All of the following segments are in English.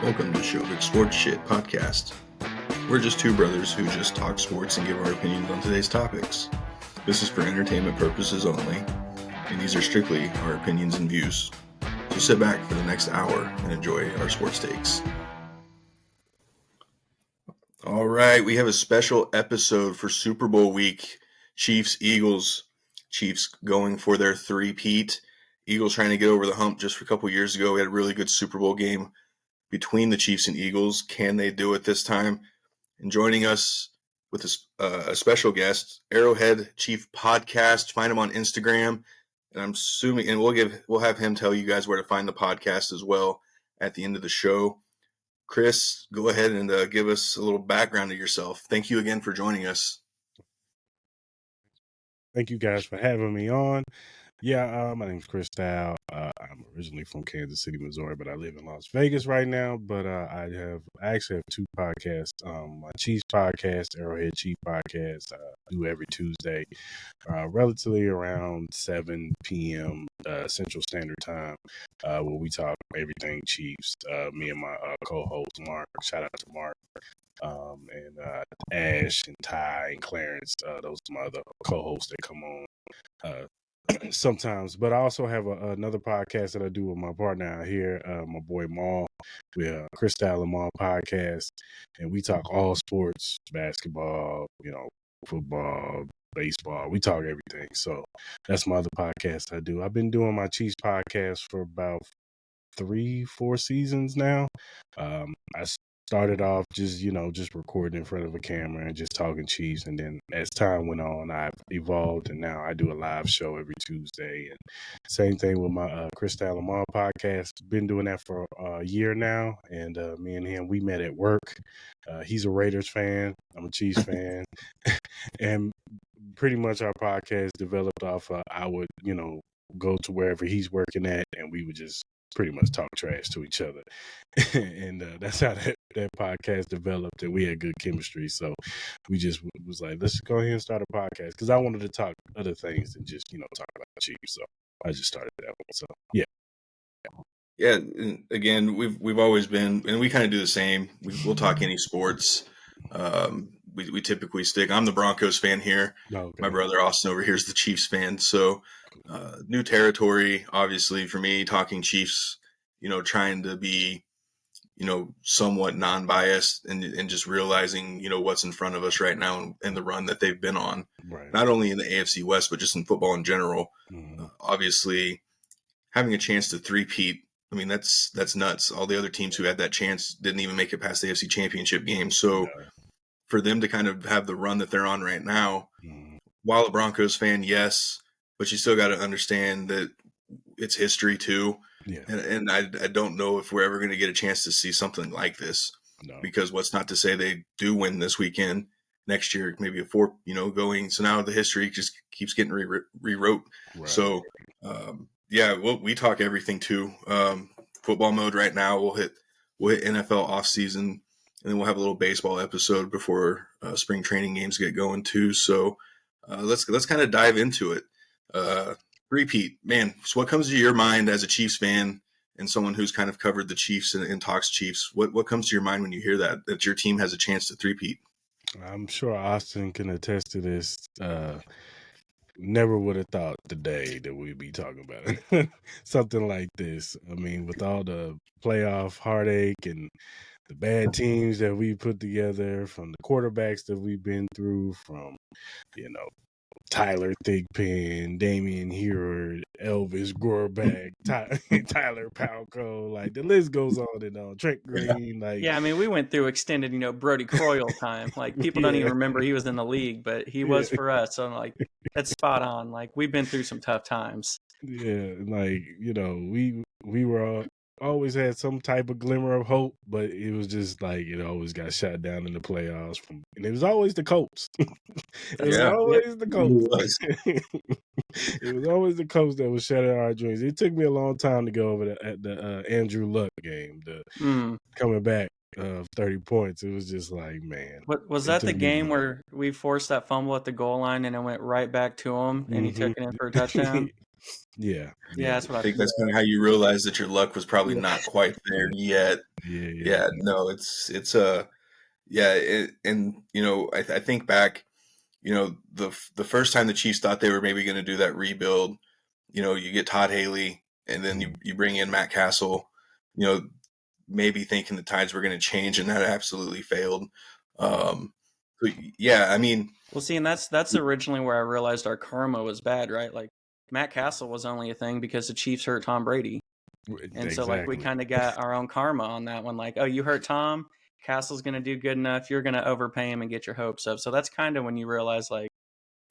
Welcome to Shovik Sports Shit Podcast. We're just two brothers who just talk sports and give our opinions on today's topics. This is for entertainment purposes only, and these are strictly our opinions and views. So sit back for the next hour and enjoy our sports takes. All right, we have a special episode for Super Bowl week. Chiefs, Eagles. Chiefs going for their three-peat. Eagles trying to get over the hump just a couple years ago. We had a really good Super Bowl game between the Chiefs and Eagles. Can they do it this time? And joining us with a special guest, Arrowhead Chief Podcast. Find him on Instagram. And I'm assuming, and we'll have him tell you guys where to find the podcast as well at the end of the show. Cris, go ahead and give us a little background of yourself. Thank you again for joining us. Thank you guys for having me on. Yeah, my name's Cris. I'm originally from Kansas City, Missouri, but I live in Las Vegas right now. But I actually have two podcasts. My Chiefs podcast, Arrowhead Chief Podcast, do every Tuesday, relatively around 7 p.m. Central Standard Time, where we talk everything Chiefs. Me and my co-host Mark. Shout out to Mark. And Ash and Ty and Clarence, those are my other co-hosts that come on sometimes. But I also have another podcast that I do with my partner out here, my boy Maul. We're Cris and Maul podcast, and we talk all sports, basketball, football, baseball. We talk everything. So that's my other podcast I do. I've been doing my Chiefs podcast for about 3-4 seasons now. I started off just recording in front of a camera and just talking Chiefs, and then as time went on, I've evolved, and now I do a live show every Tuesday. And same thing with my Cris Lamar podcast. Been doing that for a year now, and me and him, we met at work. He's a Raiders fan, I'm a Chiefs fan, and pretty much our podcast developed off I would go to wherever he's working at, and we would just pretty much talk trash to each other. And that's how that podcast developed, and we had good chemistry. So we just was like, let's go ahead and start a podcast, because I wanted to talk other things than just talk about Chiefs. So I just started that one. So yeah. And again, we've always been, and we kind of do the same. We'll talk any sports. We typically stick. I'm the Broncos fan here. Okay. My brother Austin over here is the Chiefs fan. So new territory, obviously, for me, talking Chiefs, trying to be, somewhat non-biased and just realizing, what's in front of us right now and the run that they've been on, Right. Not only in the AFC West, but just in football in general. Mm-hmm. Obviously, having a chance to three-peat, I mean, that's nuts. All the other teams who had that chance didn't even make it past the AFC Championship game. So for them to kind of have the run that they're on right now, while a Broncos fan, yes, but you still got to understand that it's history too. Yeah. And I don't know if we're ever going to get a chance to see something like this, because what's not to say they do win this weekend, next year, maybe a four, going. So now the history just keeps getting rewrote. Right. So, we talk everything too. Football mode right now. We'll hit NFL off season, and then we'll have a little baseball episode before spring training games get going too. So let's kind of dive into it. Three-peat, man. So what comes to your mind as a Chiefs fan and someone who's kind of covered the Chiefs and talks Chiefs? What comes to your mind when you hear that your team has a chance to three-peat? I'm sure Austin can attest to this. Never would have thought the day that we'd be talking about it. Something like this. I mean, with all the playoff heartache and the bad teams that we put together, from the quarterbacks that we've been through, from, Tyler Thigpen, Damian Heward, Elvis Gorback, Tyler Palco, like the list goes on and on. Trent Green, I mean, we went through extended, Brody Croyle time. Like, people don't even remember he was in the league, but he was for us. So like, that's spot on. Like, we've been through some tough times. Yeah, like, we were always had some type of glimmer of hope, but it was just like it always got shot down in the playoffs and it was always the Colts. It was always the Colts. It was always the Colts that was shattering our dreams. It took me a long time to go over the Andrew Luck game, coming back 30 points. It was just like, man. Was that the game where we forced that fumble at the goal line and it went right back to him and he took it in for a touchdown? Yeah. That's what I think that's kind of how you realize that your luck was probably not quite there yet. Yeah, no, it's and I think back, the first time the Chiefs thought they were maybe going to do that rebuild, you get Todd Haley, and then you bring in Matt Castle, maybe thinking the tides were going to change, and that absolutely failed. But yeah, I mean, well, see, and that's originally where I realized our karma was bad, right? Like Matt Castle was only a thing because the Chiefs hurt Tom Brady. And so like we kind of got our own karma on that one. Like, oh, you hurt Tom, Castle's going to do good enough. You're going to overpay him and get your hopes up. So that's kind of when you realize like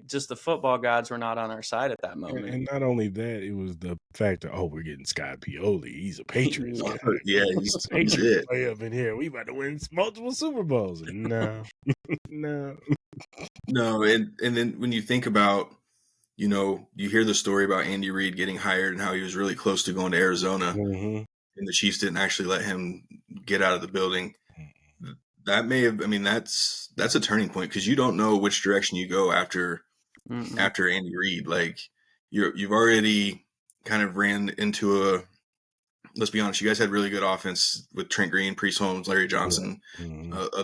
just the football gods were not on our side at that moment. And not only that, it was the fact that, we're getting Scott Pioli. He's a Patriots guy. Yeah, he's it. Play up in here. We about to win multiple Super Bowls. No, no. And then when you think about, you hear the story about Andy Reid getting hired and how he was really close to going to Arizona, and the Chiefs didn't actually let him get out of the building. That may have, that's a turning point, because you don't know which direction you go after Andy Reid. Like you've already kind of ran into let's be honest, you guys had really good offense with Trent Green, Priest Holmes, Larry Johnson,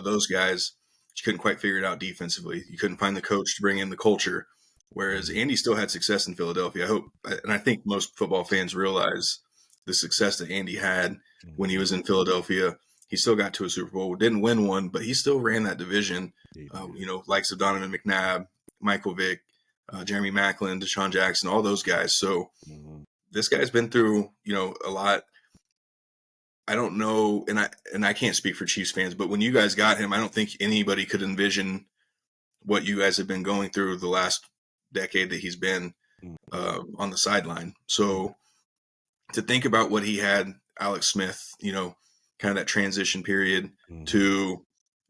those guys. You couldn't quite figure it out defensively. You couldn't find the coach to bring in the culture. Whereas Andy still had success in Philadelphia. I think most football fans realize the success that Andy had when he was in Philadelphia. He still got to a Super Bowl, didn't win one, but he still ran that division. Likes of Donovan McNabb, Michael Vick, Jeremy Maclin, Deshaun Jackson, all those guys. So this guy's been through, a lot. I don't know, and I can't speak for Chiefs fans, but when you guys got him, I don't think anybody could envision what you guys have been going through the last decade that he's been on the sideline. So to think about what he had, Alex Smith, kind of that transition period to,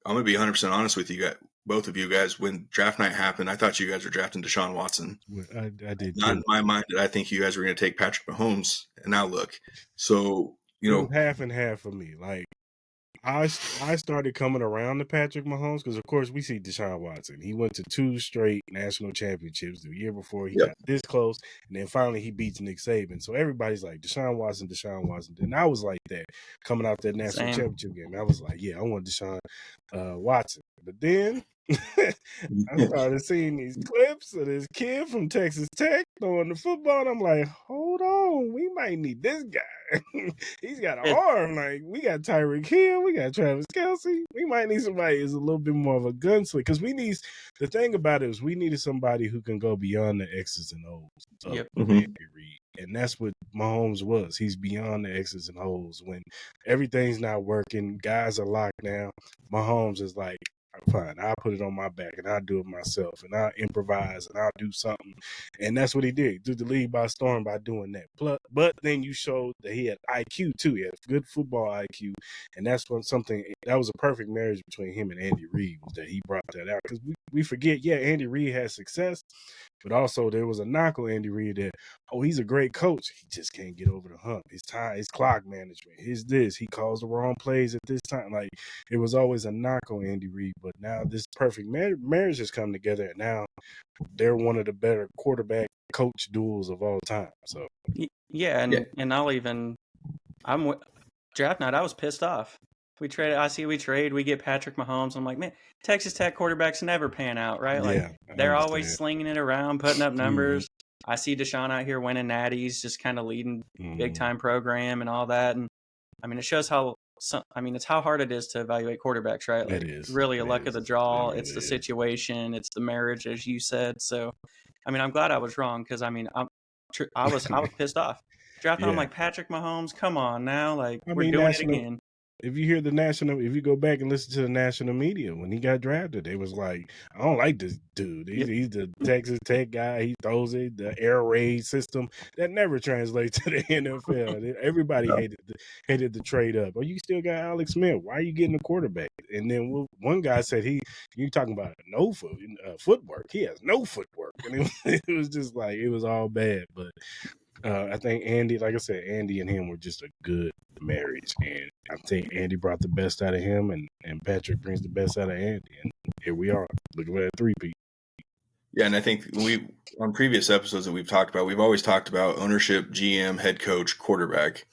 I'm going to be 100% honest with you guys, both of you guys, when draft night happened, I thought you guys were drafting Deshaun Watson. I did not too. In my mind did I think you guys were going to take Patrick Mahomes, and now look. So, it was half and half for me. Like, I started coming around to Patrick Mahomes because, of course, we see Deshaun Watson. He went to 2 straight national championships the year before. He got this close, and then finally he beats Nick Saban. So everybody's like, Deshaun Watson. And I was like that coming out that national championship game. I was like, I want Deshaun Watson. But then I started seeing these clips of this kid from Texas Tech throwing the football, and I'm like, hold on, we might need this guy. He's got an arm. Like, we got Tyreek Hill, we got Travis Kelce. We might need somebody who's a little bit more of a gunslinger. Because the thing about it is we needed somebody who can go beyond the X's and O's of Andy Reid. And that's what Mahomes was. He's beyond the X's and O's. When everything's not working, guys are locked down, Mahomes is like, fine, I'll put it on my back and I'll do it myself and I'll improvise and I'll do something. And that's what he did. Took the league by storm by doing that. But then you showed that he had IQ too. He had good football IQ. And that's that was a perfect marriage between him and Andy Reid, was that he brought that out. Because we forget, Andy Reid had success, but also there was a knock on Andy Reid that, he's a great coach. He just can't get over the hump. His clock management, he calls the wrong plays at this time. Like, it was always a knock on Andy Reid. But now this perfect marriage has come together, and now they're one of the better quarterback coach duels of all time. So and I'm draft night. I was pissed off. We trade. We get Patrick Mahomes. I'm like, man, Texas Tech quarterbacks never pan out, right? Like, they're always slinging it around, putting up numbers. I see Deshaun out here winning natties, just kind of leading big time program and all that. And it shows it's how hard it is to evaluate quarterbacks, right? Like, it's really a luck of the draw. It's the situation. It's the marriage, as you said. So, I'm glad I was wrong, because I was pissed off. Drafting, I'm like, Patrick Mahomes, come on now, like, we're doing it again. If you go back and listen to the national media, when he got drafted, they was like, I don't like this dude. He's the Texas Tech guy. He throws it, the air raid system that never translates to the NFL. Everybody hated the trade up. You still got Alex Smith. Why are you getting a quarterback? And then one guy said, you talking about no footwork. He has no footwork. And it was just like, it was all bad. But I think Andy, like I said, Andy and him were just a good marriage, and I think Andy brought the best out of him, and Patrick brings the best out of Andy, and here we are, looking at a three-peat. Yeah, and I think on previous episodes that we've talked about, we've always talked about ownership, GM, head coach, quarterback.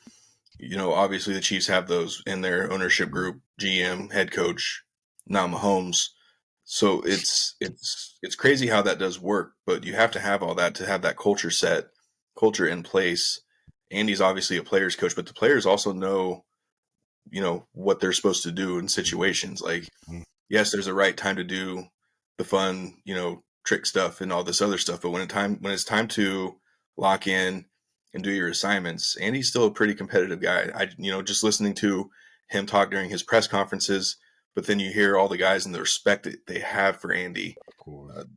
Obviously the Chiefs have those in their ownership group: GM, head coach, now Mahomes. So it's crazy how that does work, but you have to have all that to have that culture in place. Andy's obviously a player's coach, but the players also know, what they're supposed to do in situations. Like, yes, there's a right time to do the fun, trick stuff and all this other stuff, but when it's time to lock in and do your assignments, Andy's still a pretty competitive guy. Just listening to him talk during his press conferences, but then you hear all the guys and the respect that they have for Andy.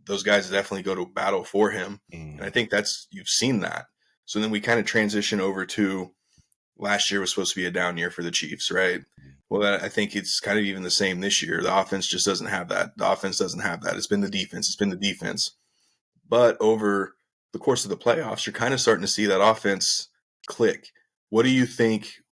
Those guys definitely go to battle for him. And I think you've seen that. So then we kind of transition over to last year was supposed to be a down year for the Chiefs, right? Well, I think it's kind of even the same this year. The offense just doesn't have that. The offense doesn't have that. It's been the defense. But over the course of the playoffs, you're kind of starting to see that offense click. What do you think,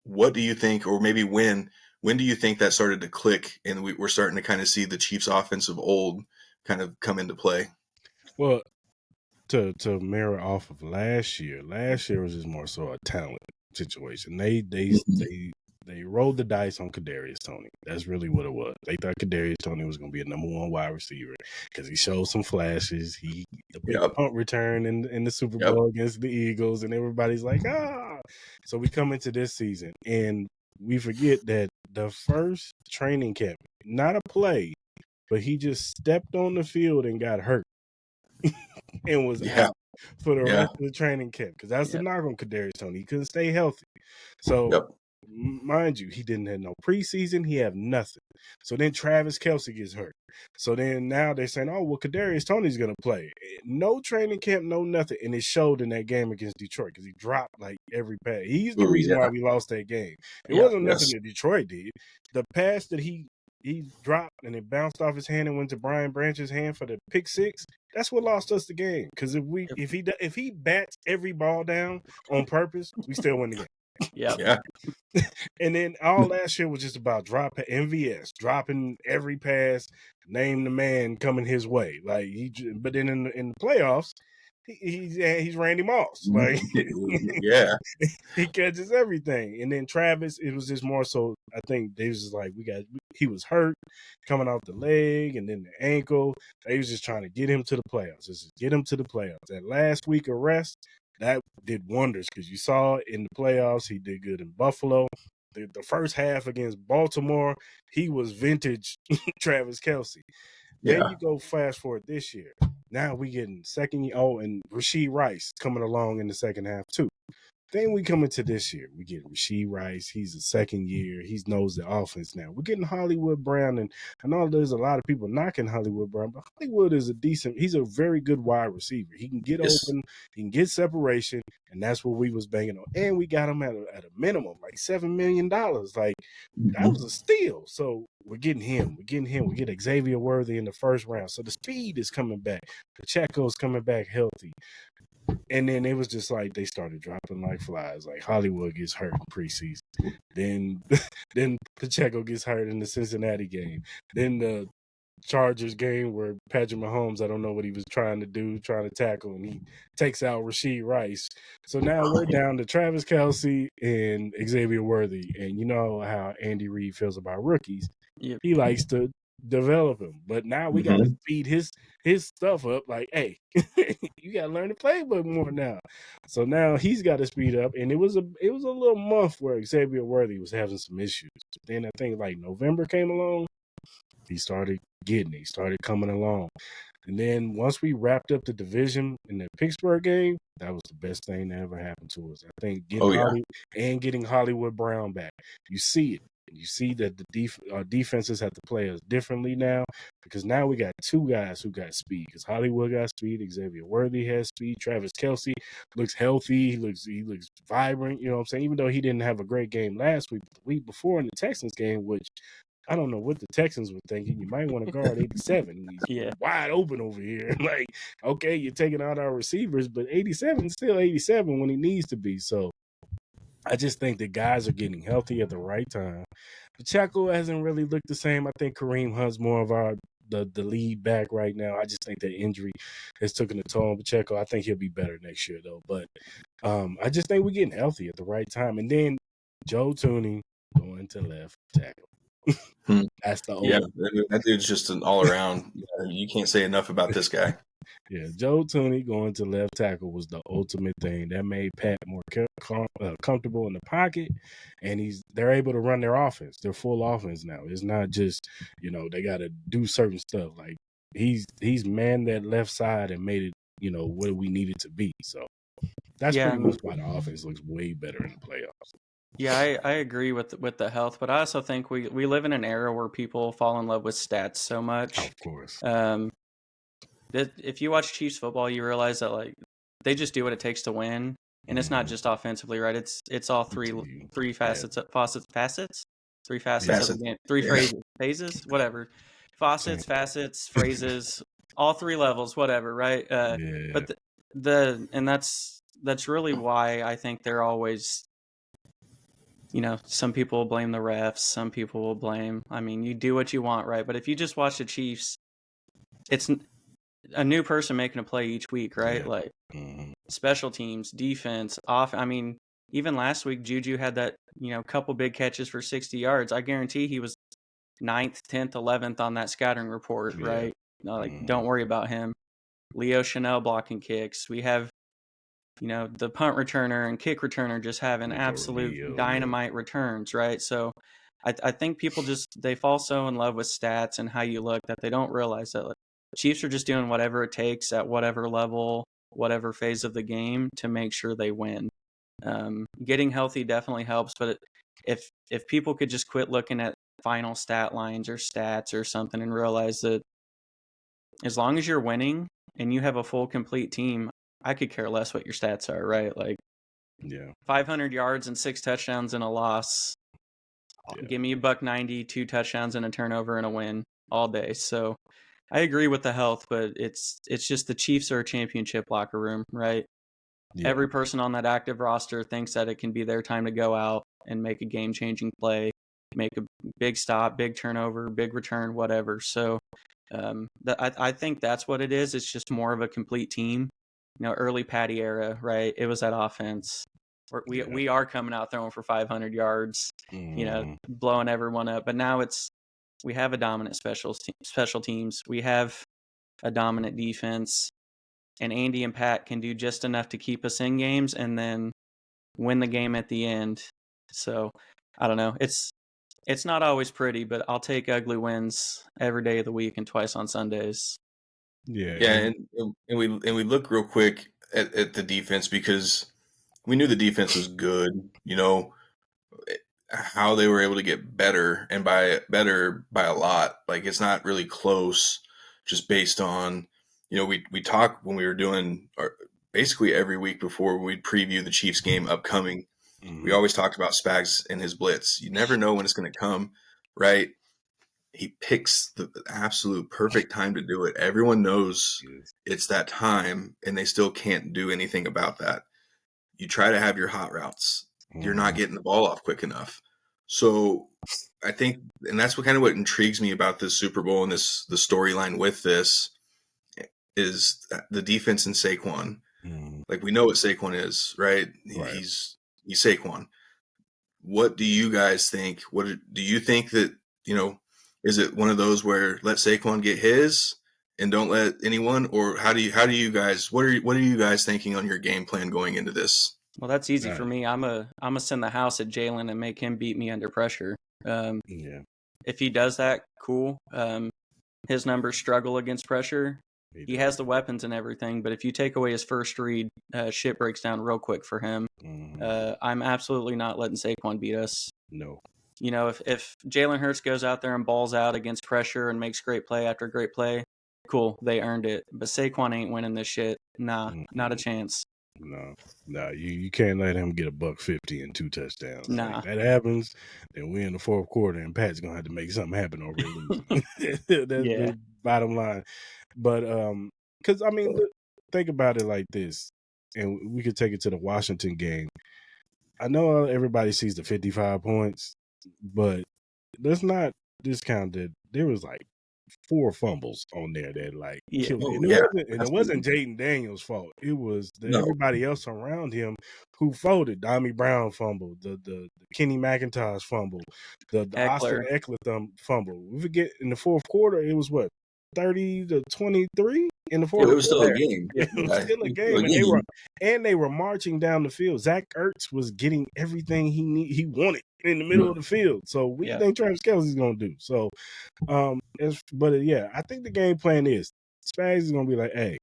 or maybe when do you think that started to click and we're starting to kind of see the Chiefs offense of old kind of come into play? Well, to mirror off of last year was just more so a talent situation. They rolled the dice on Kadarius Toney. That's really what it was. They thought Kadarius Toney was going to be a number one wide receiver because he showed some flashes. He a big punt return in the Super Bowl against the Eagles, and everybody's like, ah. So we come into this season, and we forget that the first training camp, not a play, but he just stepped on the field and got hurt. And was out for the rest of the training camp because that's the knock on Kadarius Toney. He couldn't stay healthy. So, mind you, he didn't have no preseason. He have nothing. So then Travis Kelce gets hurt. So then now they're saying, oh, well, Kadarius Toney's going to play. No training camp, no nothing. And it showed in that game against Detroit because he dropped like every pass. He's the reason why we lost that game. It wasn't nothing that Detroit did. The pass that he dropped and it bounced off his hand and went to Brian Branch's hand for the pick six. That's what lost us the game. Because if he bats every ball down on purpose, we still win the game. Yeah. And then all last year was just about dropping every pass, name the man coming his way. Like but then in the playoffs, he's Randy Moss. Like he catches everything. And then Travis, it was just more so. I think they was just like he was hurt coming off the leg and then the ankle. They was just trying to get him to the playoffs. Just get him to the playoffs. That last week of rest, that did wonders because you saw in the playoffs he did good in Buffalo. The first half against Baltimore, he was vintage Travis Kelce. Then you go fast forward this year. Now we getting second year. Oh, and Rashee Rice coming along in the second half too. Then we come into this year. We get Rashee Rice. He's a second year. He knows the offense now. We're getting Hollywood Brown. And I know there's a lot of people knocking Hollywood Brown, but Hollywood is he's a very good wide receiver. He can get open. He can get separation. And that's what we was banging on. And we got him at a minimum, like $7 million. Like, that was a steal. So we're getting him. We get Xavier Worthy in the first round. So the speed is coming back. Pacheco's coming back healthy. And then it was just like they started dropping like flies. Like Hollywood gets hurt in preseason. Then Pacheco gets hurt in the Cincinnati game. Then the Chargers game where Patrick Mahomes, I don't know what he was trying to tackle, and he takes out Rashee Rice. So now we're down to Travis Kelce and Xavier Worthy. And you know how Andy Reid feels about rookies. Yep. He likes to develop him. But now we got to speed his stuff up. Like, hey, you got to learn the playbook more now. So now he's got to speed up. And it was a little month where Xavier Worthy was having some issues. Then I think like November came along. He started coming along. And then once we wrapped up the division in the Pittsburgh game, that was the best thing that ever happened to us. I think getting Hollywood Brown back. You see it. You see that our defenses have to play us differently now because now we got two guys who got speed. Because Hollywood got speed, Xavier Worthy has speed, Travis Kelce looks healthy, he looks vibrant. You know what I'm saying? Even though he didn't have a great game last week, the week before in the Texans game, which I don't know what the Texans were thinking. You might want to guard 87. He's wide open over here. Like, okay, you're taking out our receivers, but 87 is still 87 when he needs to be. So I just think the guys are getting healthy at the right time. Pacheco hasn't really looked the same. I think Kareem Hunt's more of our the lead back right now. I just think that injury has taken a toll on Pacheco. I think he'll be better next year though. But I just think we're getting healthy at the right time. And then Joe Tooney going to left tackle. That's the old. Yeah, that dude's just an all around. You can't say enough about this guy. Yeah, Joe Tooney going to left tackle was the ultimate thing that made Pat more comfortable in the pocket, and they're able to run their offense. They're full offense now. It's not just they got to do certain stuff. Like he's manned that left side and made it what we need it to be. So that's pretty much why the offense looks way better in the playoffs. Yeah, I agree with the health, but I also think we live in an era where people fall in love with stats so much. Of course. If you watch Chiefs football, you realize that like they just do what it takes to win, and it's not just offensively, right? It's all three facets, three facets of the game, three phases, whatever, facets, phrases, all three levels, whatever, right? But and that's really why I think they're always. Some people will blame the refs. Some people will blame. I mean, you do what you want, right? But if you just watch the Chiefs, it's a new person making a play each week, right? Yeah. Like special teams, defense, off. I mean, even last week, Juju had that couple big catches for 60 yards. I guarantee he was 9th, 10th, 11th on that scattering report, right? Don't worry about him. Leo Chanel blocking kicks. We have. The punt returner and kick returner just having absolute dynamite returns, right? So I think people they fall so in love with stats and how you look that they don't realize that Chiefs are just doing whatever it takes at whatever level, whatever phase of the game to make sure they win. Getting healthy definitely helps, but if people could just quit looking at final stat lines or stats or something and realize that as long as you're winning and you have a full complete team, I could care less what your stats are, right? Like, 500 yards and 6 touchdowns and a loss. Give me $190, 2 touchdowns and a turnover and a win all day. So I agree with the health, but it's just the Chiefs are a championship locker room, right? Yeah. Every person on that active roster thinks that it can be their time to go out and make a game-changing play, make a big stop, big turnover, big return, whatever. So I think that's what it is. It's just more of a complete team. Early Patty era, right? It was that offense. We are coming out throwing for 500 yards, blowing everyone up. But now we have a dominant special teams. We have a dominant defense, and Andy and Pat can do just enough to keep us in games and then win the game at the end. So I don't know. It's not always pretty, but I'll take ugly wins every day of the week and twice on Sundays. Yeah, and we look real quick at the defense because we knew the defense was good. How they were able to get better, and by a lot. Like it's not really close, just based on we talked when we were doing basically every week before we'd preview the Chiefs game upcoming. We always talked about Spags and his blitz. You never know when it's going to come, right? He picks the absolute perfect time to do it. Everyone knows it's that time, and they still can't do anything about that. You try to have your hot routes. You're not getting the ball off quick enough. So I think, and that's what intrigues me about this Super Bowl and the storyline with this is the defense and Saquon. Like we know what Saquon is, right? He's Saquon. What do you guys think? What do you think that, is it one of those where let Saquon get his and don't let anyone, or how do you guys, what are you guys thinking on your game plan going into this? Well, that's easy for me. I'm a send the house at Jalen and make him beat me under pressure. If he does that, cool. His numbers struggle against pressure. He has the weapons and everything, but if you take away his first read, shit breaks down real quick for him. I'm absolutely not letting Saquon beat us. No. If Jalen Hurts goes out there and balls out against pressure and makes great play after great play, cool, they earned it. But Saquon ain't winning this shit. Nah, not a chance. No, you can't let him get $150 and 2 touchdowns. Nah. Like, that happens, then we're in the fourth quarter, and Pat's gonna have to make something happen over it. That's the bottom line. But because I mean, think about it like this, and we could take it to the Washington game. I know everybody sees the 55 points, but let's not discount that there was like 4 fumbles on there that like killed it. Oh, And yeah. it wasn't Jaden Daniels' fault. It was No. everybody else around him who folded. Dommy Brown fumbled, the Kenny McIntosh fumble, the Austin Eckler fumble. We forget in the fourth quarter it was what 30-23 in the fourth. It was still a game. It was still a game, and they were marching down the field. Zach Ertz was getting everything he wanted in the middle of the field. So what do you think Travis Kelce's gonna do? So, I think the game plan is Spags is gonna be like, hey,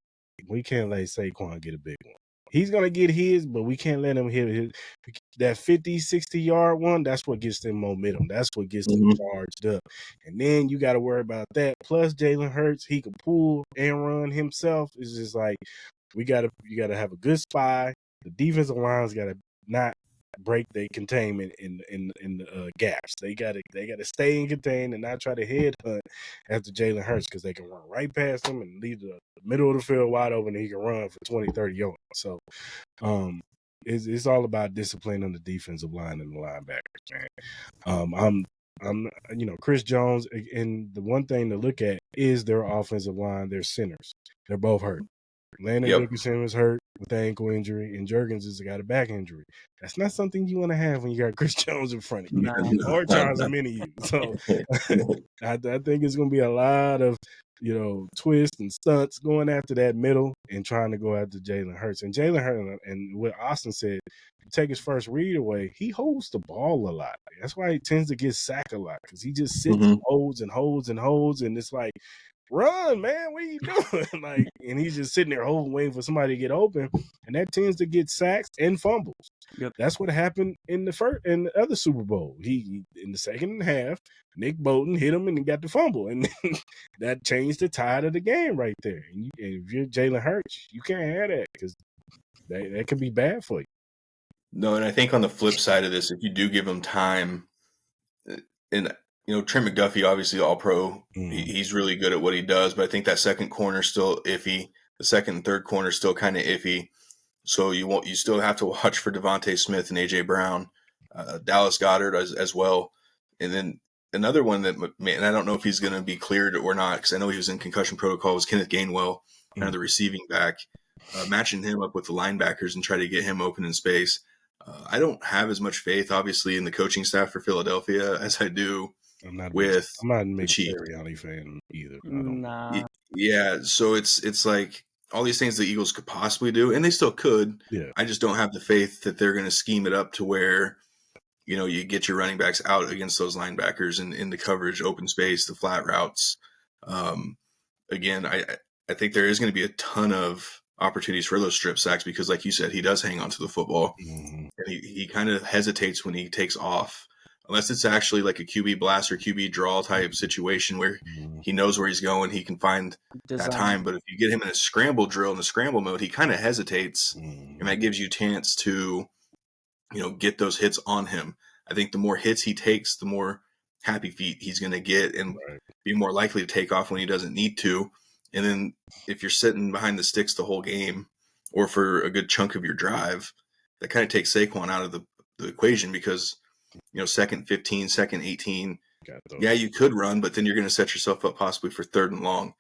we can't let Saquon get a big one. He's going to get his, but we can't let him hit his. That 50, 60-yard one, that's what gets them momentum. That's what gets them charged up. And then you got to worry about that. Plus, Jalen Hurts, he can pull and run himself. It's just like you got to have a good spy. The defensive line's got to not break their containment in the gaps. They got to stay in contain and not try to head hunt after Jalen Hurts because they can run right past him and leave the middle of the field wide open and he can run for 20, 30 yards. So it's all about discipline on the defensive line and the linebackers, man. I'm Chris Jones, and the one thing to look at is their offensive line, their centers. They're both hurt. Landon Dickerson was hurt with an ankle injury, and Juergens has got a back injury. That's not something you want to have when you got Chris Jones in front of you or Charles Omenihu. So I think it's going to be a lot of twists and stunts going after that middle and trying to go after Jalen Hurts. And Jalen Hurts, and what Austin said, you take his first read away, he holds the ball a lot. That's why he tends to get sacked a lot because he just sits and holds and holds and holds, and it's like, run, man, what are you doing? And he's just sitting there waiting for somebody to get open, and that tends to get sacks and fumbles. Yep. That's what happened in the other Super Bowl. He in the second half, Nick Bolton hit him and he got the fumble, and that changed the tide of the game right there. And if you're Jalen Hurts, you can't have that because that could be bad for you. No, and I think on the flip side of this, if you do give him time, and Trent McDuffie, obviously all-pro. He's really good at what he does, but I think that second corner still iffy. The second and third corner still kind of iffy. So you still have to watch for Devontae Smith and A.J. Brown, Dallas Goedert as well. And then another one that, man, I don't know if he's going to be cleared or not because I know he was in concussion protocol, was Kenneth Gainwell, kind of the receiving back, matching him up with the linebackers and try to get him open in space. I don't have as much faith, obviously, in the coaching staff for Philadelphia as I do I'm not a big Sirianni fan either. Nah. Yeah, so it's like all these things the Eagles could possibly do, and they still could. Yeah. I just don't have the faith that they're going to scheme it up to where, you get your running backs out against those linebackers and in the coverage, open space, the flat routes. Again, I think there is going to be a ton of opportunities for those strip sacks because, like you said, he does hang on to the football. And he kind of hesitates when he takes off. Unless it's actually like a QB blast or QB draw type situation where he knows where he's going, he can find that time. But if you get him in a scramble drill, in the scramble mode, he kind of hesitates, and that gives you a chance to, get those hits on him. I think the more hits he takes, the more happy feet he's going to get and be more likely to take off when he doesn't need to. And then if you're sitting behind the sticks the whole game or for a good chunk of your drive, that kind of takes Saquon out of the equation because – second 15, second 18. Yeah, you could run, but then you're going to set yourself up possibly for third and long.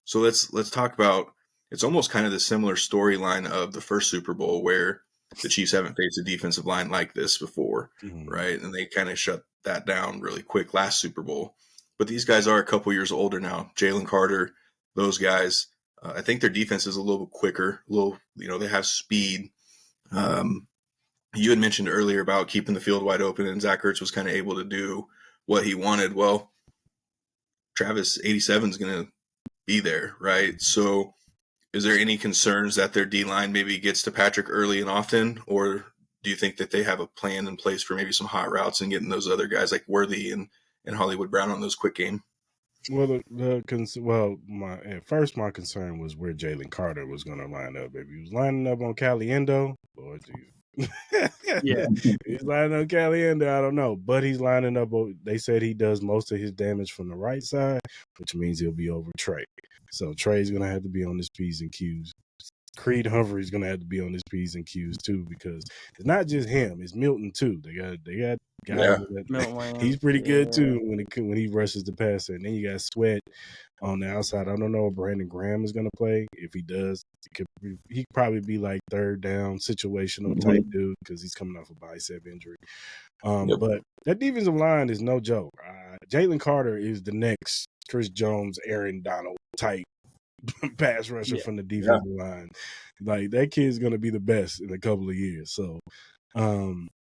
So let's talk about, it's almost kind of the similar storyline of the first Super Bowl where the Chiefs haven't faced a defensive line like this before, right? And they kind of shut that down really quick last Super Bowl. But these guys are a couple years older now. Jalen Carter, those guys, I think their defense is a little bit quicker, they have speed. You had mentioned earlier about keeping the field wide open, and Zach Ertz was kind of able to do what he wanted. Well, Travis 87 is going to be there, right? So is there any concerns that their D-line maybe gets to Patrick early and often, or do you think that they have a plan in place for maybe some hot routes and getting those other guys like Worthy and Hollywood Brown on those quick game? Well, at first my concern was where Jalen Carter was going to line up. If he was lining up on Caliendo, Lord Jesus. He's lining up Caliendo, I don't know, but he's lining up. They said he does most of his damage from the right side, which means he'll be over Trey. So Trey's gonna have to be on his P's and Q's. Creed Humphrey's gonna have to be on his P's and Q's too, because it's not just him; it's Milton too. They got guy. Milton He's pretty good Williams, too when he rushes the passer. And then you got Sweat on the outside. I don't know if Brandon Graham is going to play. If he does, he'd probably be like third down situational type dude because he's coming off a bicep injury. But that defensive line is no joke. Jalen Carter is the next Chris Jones, Aaron Donald type pass rusher from the defensive line. Like, that kid's going to be the best in a couple of years. So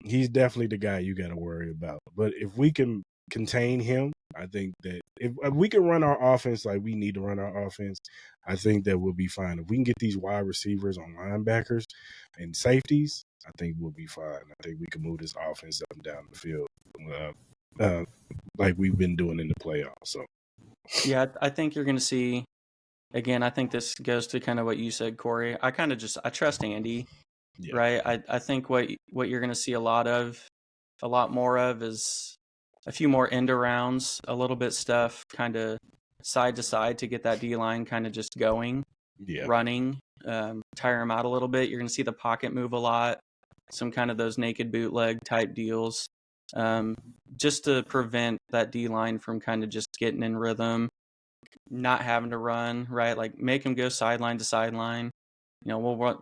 he's definitely the guy you got to worry about. But if we can contain him, I think that if we can run our offense like we need to run our offense, I think that we'll be fine. If we can get these wide receivers on linebackers and safeties, I think we'll be fine. I think we can move this offense up and down the field like we've been doing in the playoffs. So, yeah, I think you're going to see. Again, I think this goes to kind of what you said, Corey. I trust Andy, right? I think what you're going to see a lot more of is a few more end arounds, a little bit stuff kind of side to side to get that D-line kind of just going, running, tire him out a little bit. You're going to see the pocket move a lot, some kind of those naked bootleg type deals, just to prevent that D-line from kind of just getting in rhythm, not having to run, right? Like, make him go sideline to sideline. We'll run,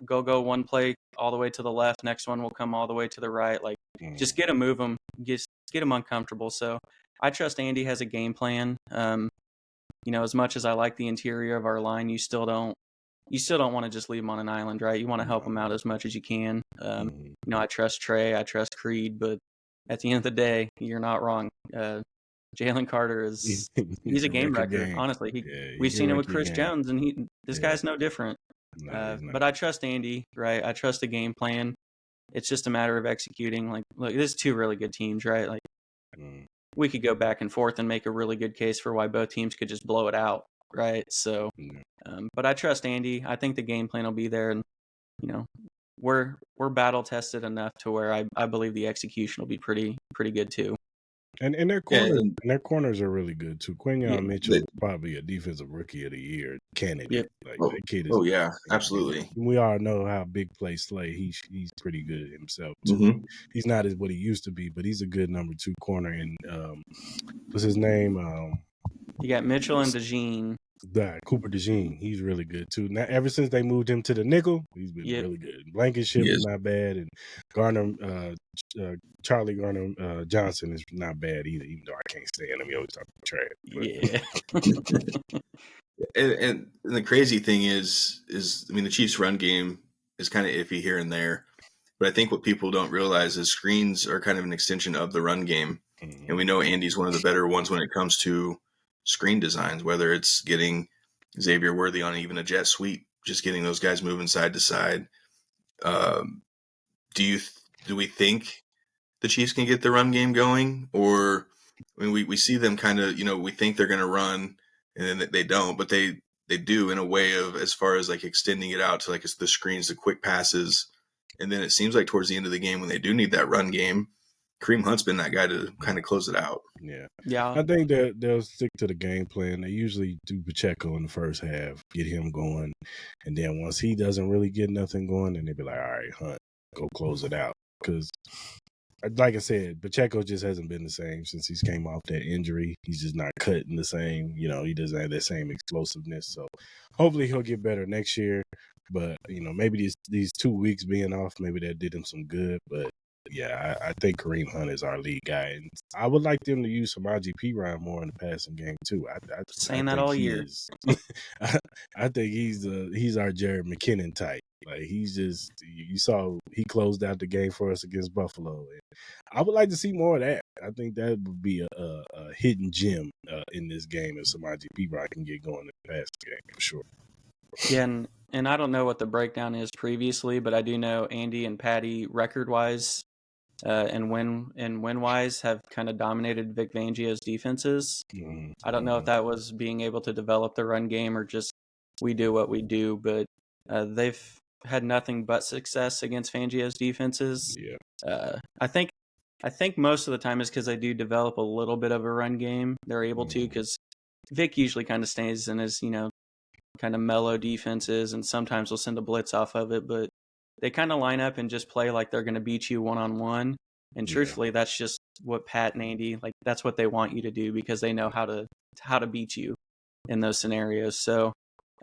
go one play all the way to the left. Next one will come all the way to the right. Like, just get him, move him, get him uncomfortable. So I trust Andy has a game plan. As much as I like the interior of our line, you still don't want to just leave him on an island, right? You want to help him out as much as you can. I trust Trey, I trust Creed, but at the end of the day, you're not wrong. Jalen Carter he's a game wrecker. Honestly, we've seen it with Chris Jones, and this guy's no different. But I trust Andy, right? I trust the game plan. It's just a matter of executing. Like, look, there's two really good teams, right? Like, we could go back and forth and make a really good case for why both teams could just blow it out, right? So, but I trust Andy. I think the game plan will be there, and we're battle tested enough to where I believe the execution will be pretty good too. And their corners are really good too. Quinyon Mitchell is probably a defensive rookie of the year candidate. That kid is. Absolutely. We all know how big play Slay. He's pretty good himself too. He's not as what he used to be, but he's a good number 2 corner. And what's his name? You got Mitchell and DeJean. Cooper DeJean, he's really good too. Now, ever since they moved him to the nickel, he's been really good. Blankenship is not bad, and Charlie Garner Johnson is not bad either. Even though I can't stand him, he always talking trash. And the crazy thing is the Chiefs' run game is kind of iffy here and there, but I think what people don't realize is screens are kind of an extension of the run game, and we know Andy's one of the better ones when it comes to screen designs, whether it's getting Xavier Worthy on even a jet sweep, just getting those guys moving side to side. Do we think the Chiefs can get the run game going? Or, we see them kind of, we think they're going to run and then they don't, but they do in a way of, as far as like extending it out to like the screens, the quick passes. And then it seems like towards the end of the game when they do need that run game, Kareem Hunt's been that guy to kind of close it out. Yeah. I think that they'll stick to the game plan. They usually do Pacheco in the first half, get him going. And then once he doesn't really get nothing going, then they'll be like, all right, Hunt, go close it out. Because, like I said, Pacheco just hasn't been the same since he's came off that injury. He's just not cutting the same. He doesn't have that same explosiveness. So hopefully he'll get better next year. But, maybe these 2 weeks being off, maybe that did him some good. But, yeah, I think Kareem Hunt is our lead guy, and I would like them to use some IGP Ryan more in the passing game too. Saying that all year. I think he's our Jared McKinnon type. Like, he's just, you saw he closed out the game for us against Buffalo. And I would like to see more of that. I think that would be a hidden gem in this game if some IGP Ryan can get going in the passing game for sure. Yeah, and I don't know what the breakdown is previously, but I do know Andy and Patty record-wise and win-wise have kind of dominated Vic Fangio's defenses. I don't know if that was being able to develop the run game or just we do what we do, but they've had nothing but success against Fangio's defenses. I think most of the time is because they do develop a little bit of a run game. They're able to, because Vic usually kind of stays in his, kind of mellow defenses, and sometimes will send a blitz off of it, but they kind of line up and just play like they're going to beat you one-on-one. And truthfully, that's just what Pat and Andy, like, that's what they want you to do because they know how to beat you in those scenarios. So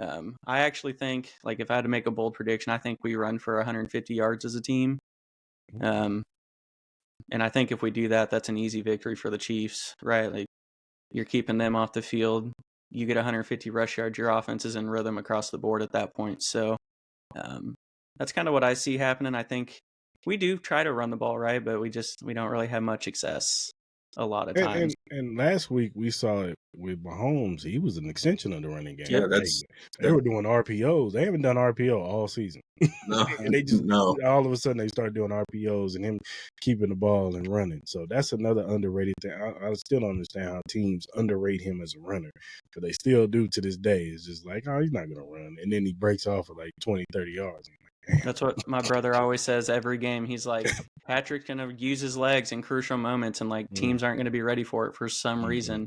I actually think, like, if I had to make a bold prediction, I think we run for 150 yards as a team. And I think if we do that, that's an easy victory for the Chiefs, right? Like, you're keeping them off the field. You get 150 rush yards, your offense is in rhythm across the board at that point. So that's kind of what I see happening. I think we do try to run the ball, right? But we don't really have much success a lot of times. And last week we saw it with Mahomes. He was an extension of the running game. Yeah, they were doing RPOs. They haven't done RPO all season. No, and they just all of a sudden they start doing RPOs and him keeping the ball and running. So that's another underrated thing. I still don't understand how teams underrate him as a runner, but they still do to this day. It's just like, oh, he's not going to run. And then he breaks off for like 20, 30 yards. That's what my brother always says every game. He's like, Patrick's going to use his legs in crucial moments, and like teams aren't going to be ready for it for some reason.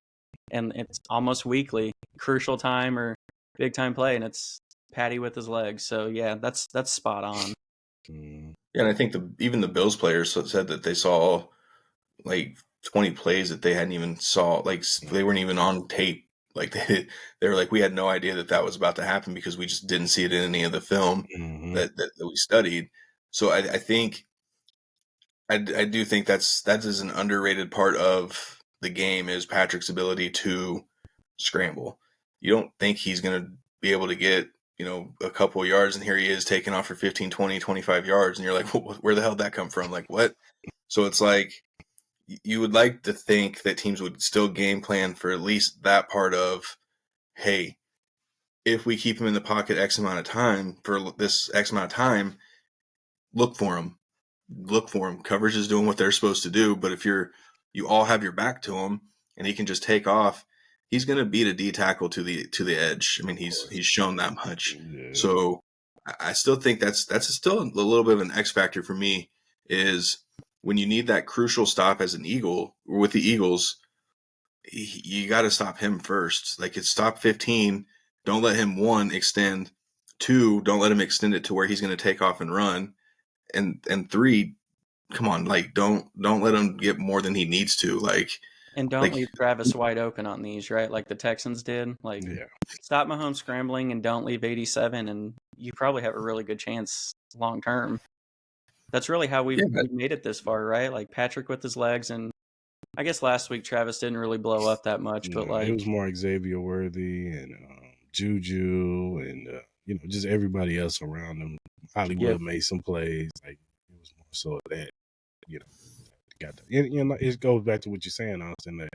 And it's almost weekly, crucial time or big time play, and it's Patty with his legs. So yeah, that's spot on. Yeah, and I think even the Bills players said that they saw like 20 plays that they hadn't even saw, like they weren't even on tape. Like they were like, we had no idea that was about to happen because we just didn't see it in any of the film that we studied. So I think I do think that is an underrated part of the game is Patrick's ability to scramble. You don't think he's going to be able to get, a couple of yards, and here he is taking off for 15, 20, 25 yards. And you're like, well, where the hell did that come from? Like, what? So it's like, you would like to think that teams would still game plan for at least that part of, hey, if we keep him in the pocket X amount of time for this X amount of time, look for him. Coverage is doing what they're supposed to do. But if you all have your back to him and he can just take off, he's going to beat a D tackle to the edge. I mean, he's shown that much. Yeah. So I still think that's still a little bit of an X factor for me is when you need that crucial stop as an Eagle or with the Eagles, you got to stop him first. Like it's stop 15. Don't let him 1 extend. 2, don't let him extend it to where he's going to take off and run. And 3, come on, like don't let him get more than he needs to. Like, and don't leave Travis wide open on these, right? Like the Texans did. Like, stop Mahomes scrambling and don't leave 87, and you probably have a really good chance long term. That's really how we've made it this far, right? Like Patrick with his legs, and I guess last week Travis didn't really blow up that much, but like it was more Xavier Worthy and Juju and just everybody else around him. Hollywood made some plays. Like it was more so that it goes back to what you're saying, Austin, that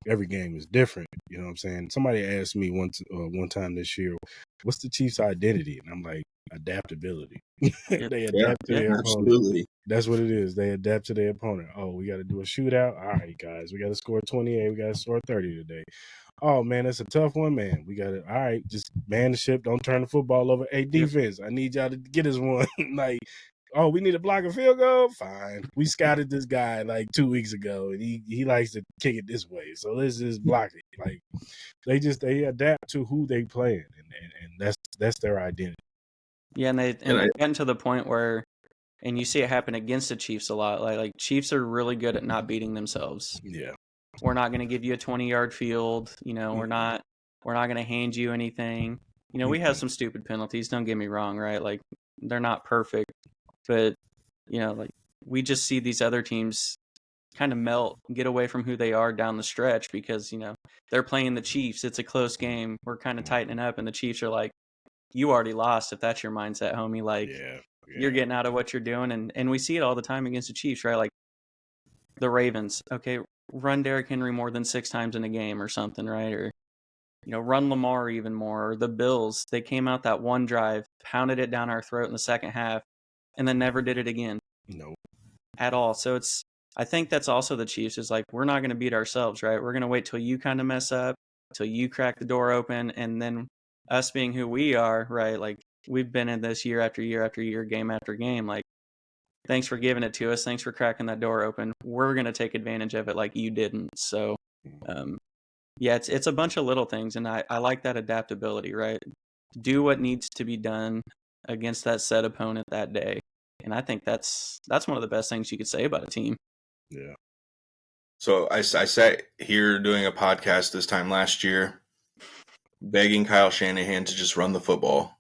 every game is different. You know what I'm saying? Somebody asked me one time this year, what's the Chiefs' identity? And I'm like, adaptability. They adapt to their opponent. That's what it is. They adapt to their opponent. Oh, we got to do a shootout. All right, guys, we got to score 28. We got to score 30 today. Oh, man, that's a tough one, man. We got to, all right, just man the ship. Don't turn the football over. Hey, defense, I need y'all to get us one. Like, oh, we need to block a field goal? Fine. We scouted this guy like 2 weeks ago, and he likes to kick it this way. So let's just block it. Like they adapt to who they playing, and that's their identity. Yeah, and they're getting to the point where, and you see it happen against the Chiefs a lot. Like Chiefs are really good at not beating themselves. Yeah. We're not going to give you a 20-yard field. We're not going to hand you anything. We have some stupid penalties. Don't get me wrong, right? Like they're not perfect. But, like we just see these other teams kind of melt, get away from who they are down the stretch because, they're playing the Chiefs. It's a close game. We're kind of tightening up, and the Chiefs are like, you already lost if that's your mindset, homie. Like, you're getting out of what you're doing. And we see it all the time against the Chiefs, right? Like the Ravens, okay, run Derrick Henry more than 6 times in a game or something, right? Or, run Lamar even more. Or the Bills, they came out that one drive, pounded it down our throat in the second half, and then never did it again. No. At all. So I think that's also the Chiefs is like, we're not going to beat ourselves, right? We're going to wait till you kind of mess up, till you crack the door open, and then us being who we are, right? Like we've been in this year after year after year, game after game. Like, thanks for giving it to us. Thanks for cracking that door open. We're going to take advantage of it like you didn't. So, it's a bunch of little things, and I like that adaptability, right? Do what needs to be done against that set opponent that day. And I think that's one of the best things you could say about a team. Yeah. So I sat here doing a podcast this time last year, begging Kyle Shanahan to just run the football.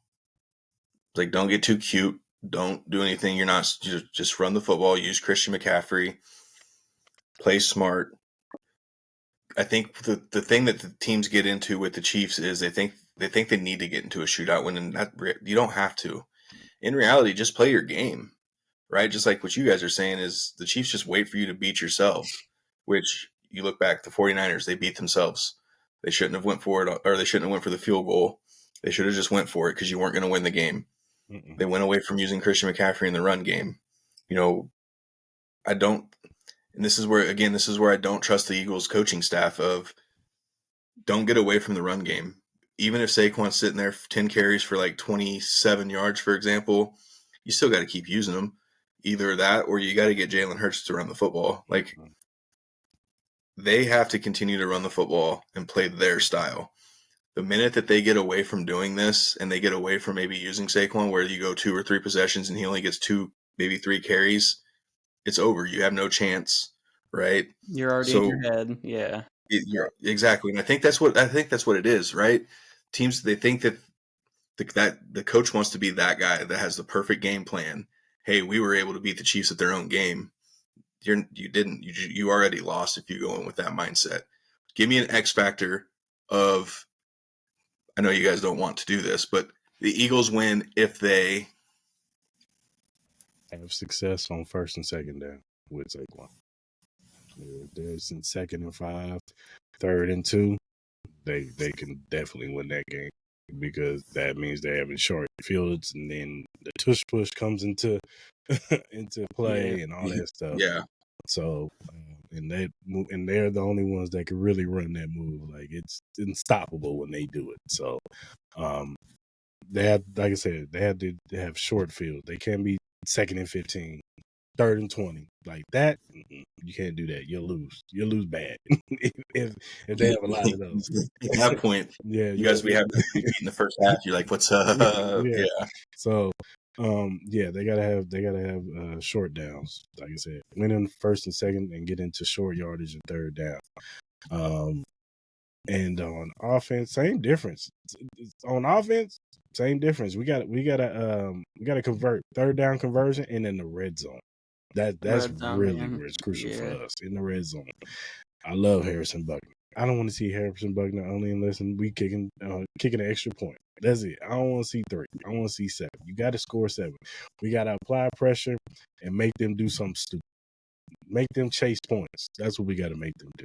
Like, don't get too cute. Don't do anything. You're not just run the football. Use Christian McCaffrey. Play smart. I think the thing that the teams get into with the Chiefs is they think they need to get into a shootout when you don't have to. In reality, just play your game, right? Just like what you guys are saying is the Chiefs just wait for you to beat yourself, which you look back, the 49ers, they beat themselves. They shouldn't have went for it, or they shouldn't have went for the field goal. They should have just went for it because you weren't going to win the game. Mm-mm. They went away from using Christian McCaffrey in the run game. You know, I don't, and this is where I don't trust the Eagles coaching staff of don't get away from the run game. Even if Saquon's sitting there 10 carries for like 27 yards, for example, you still got to keep using them. Either that or you got to get Jalen Hurts to run the football. Like, they have to continue to run the football and play their style. The minute that they get away from doing this and they get away from maybe using Saquon where you go 2 or 3 possessions and he only gets 2, maybe 3 carries, it's over. You have no chance, right? You're already in your head. Yeah. Exactly. And I think that's what it is, right? Teams, they think that the coach wants to be that guy that has the perfect game plan. Hey, we were able to beat the Chiefs at their own game. You didn't. You already lost if you go in with that mindset. Give me an X factor of, I know you guys don't want to do this, but the Eagles win if they have success on first and second down with Saquon. There's in 2nd and 5, 3rd and 2, they can definitely win that game because that means they're having short fields, and then the tush push comes into play and all that stuff. Yeah. So, and they're the only ones that can really run that move. Like, it's unstoppable when they do it. So, they had, like I said, they had to have short field. They can't be 2nd and 15, 3rd and 20 like that. You can't do that. You'll lose bad if they have a lot of those. At that point, yeah, you guys, we have to beat in the first half. You're like, what's up? Yeah. So, they gotta have short downs. Like I said, win in 1st and 2nd and get into short yardage and 3rd down. And on offense, same difference. On offense, same difference. We gotta convert 3rd down conversion and in the red zone. That's really where it's crucial for us, in the red zone. I love Harrison Buckner. I don't want to see Harrison Buckner only unless we kicking an extra point. That's it. I don't want to see 3. I want to see 7. You got to score 7. We got to apply pressure and make them do something stupid. Make them chase points. That's what we got to make them do.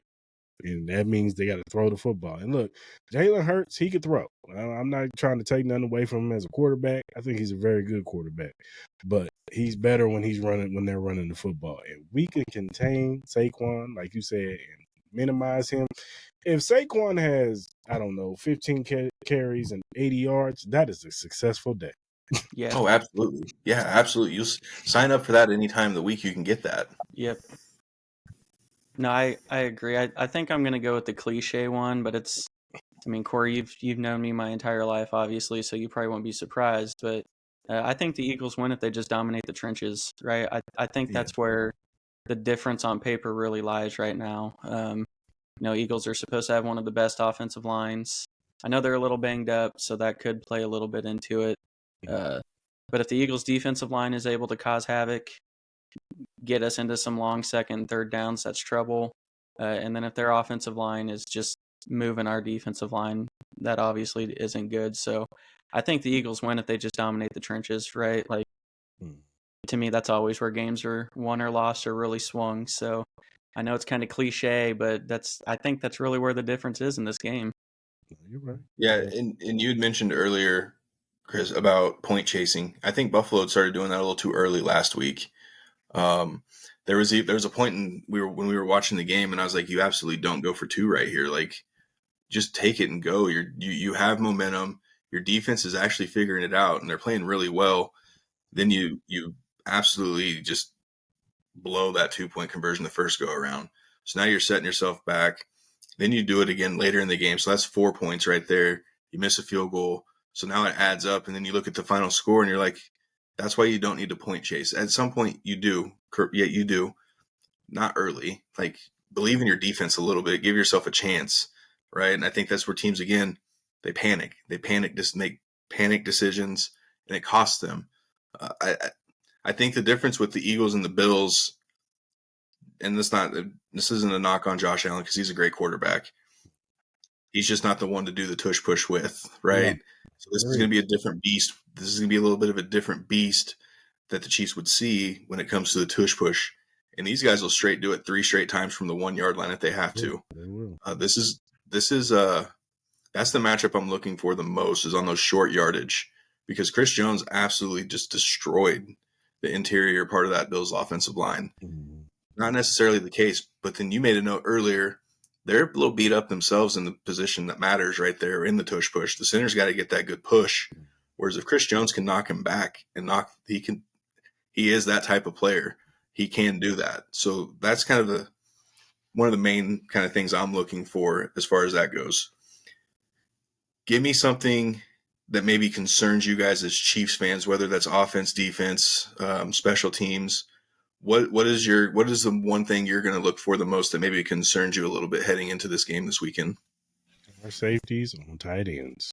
And that means they got to throw the football. And look, Jalen Hurts, he could throw. I'm not trying to take nothing away from him as a quarterback. I think he's a very good quarterback. But he's better when they're running the football. And we can contain Saquon, like you said, and minimize him. If Saquon has, 15 carries and 80 yards, that is a successful day. Yeah. Oh, absolutely. Yeah, absolutely. You'll sign up for that any time of the week you can get that. Yep. No, I agree. I think I'm going to go with the cliche one, but Corey, you've known me my entire life, obviously, so you probably won't be surprised. But I think the Eagles win if they just dominate the trenches, right? I think that's where the difference on paper really lies right now. Eagles are supposed to have one of the best offensive lines. I know they're a little banged up, so that could play a little bit into it. But if the Eagles' defensive line is able to cause havoc, get us into some long 2nd, 3rd downs, that's trouble. And then if their offensive line is just moving our defensive line, that obviously isn't good. So I think the Eagles win if they just dominate the trenches, right? Like, to me, that's always where games are won or lost or really swung. So I know it's kind of cliche, but I think that's really where the difference is in this game. You're right. Yeah, and you had mentioned earlier, Cris, about point chasing. I think Buffalo had started doing that a little too early last week. There was a point when we were watching the game, and I was like, you absolutely don't go for 2 right here. Like, just take it and go. You have momentum. Your defense is actually figuring it out, and they're playing really well. Then you absolutely just blow that 2-point conversion the first go around. So now you're setting yourself back. Then you do it again later in the game. So that's 4 points right there. You miss a field goal. So now it adds up, and then you look at the final score, and you're like, that's why you don't need to point chase. At some point, you do. Yeah, you do. not early. Like, believe in your defense a little bit. Give yourself a chance, right? And I think that's where teams, again, they panic. They just make panic decisions, and it costs them. I think the difference with the Eagles and the Bills, and this isn't a knock on Josh Allen because he's a great quarterback. He's just not the one to do the tush push with, right? No. So this is going to be a different beast. This is going to be a little bit of a different beast that the Chiefs would see when it comes to the tush push. And these guys will straight do it 3 straight times from the 1 yard line if they have to. They will. This is that's the matchup I'm looking for the most, is on those short yardage, because Chris Jones absolutely just destroyed the interior part of that Bills offensive line. Mm-hmm. Not necessarily the case, but then you made a note earlier. They're a little beat up themselves in the position that matters right there in the tush push. The center's got to get that good push. Whereas if Chris Jones can knock him back and he is that type of player. He can do that. So that's kind of one of the main kind of things I'm looking for as far as that goes. Give me something that maybe concerns you guys as Chiefs fans, whether that's offense, defense, special teams. What is the one thing you're going to look for the most that maybe concerns you a little bit heading into this game this weekend? Our safeties on tight ends.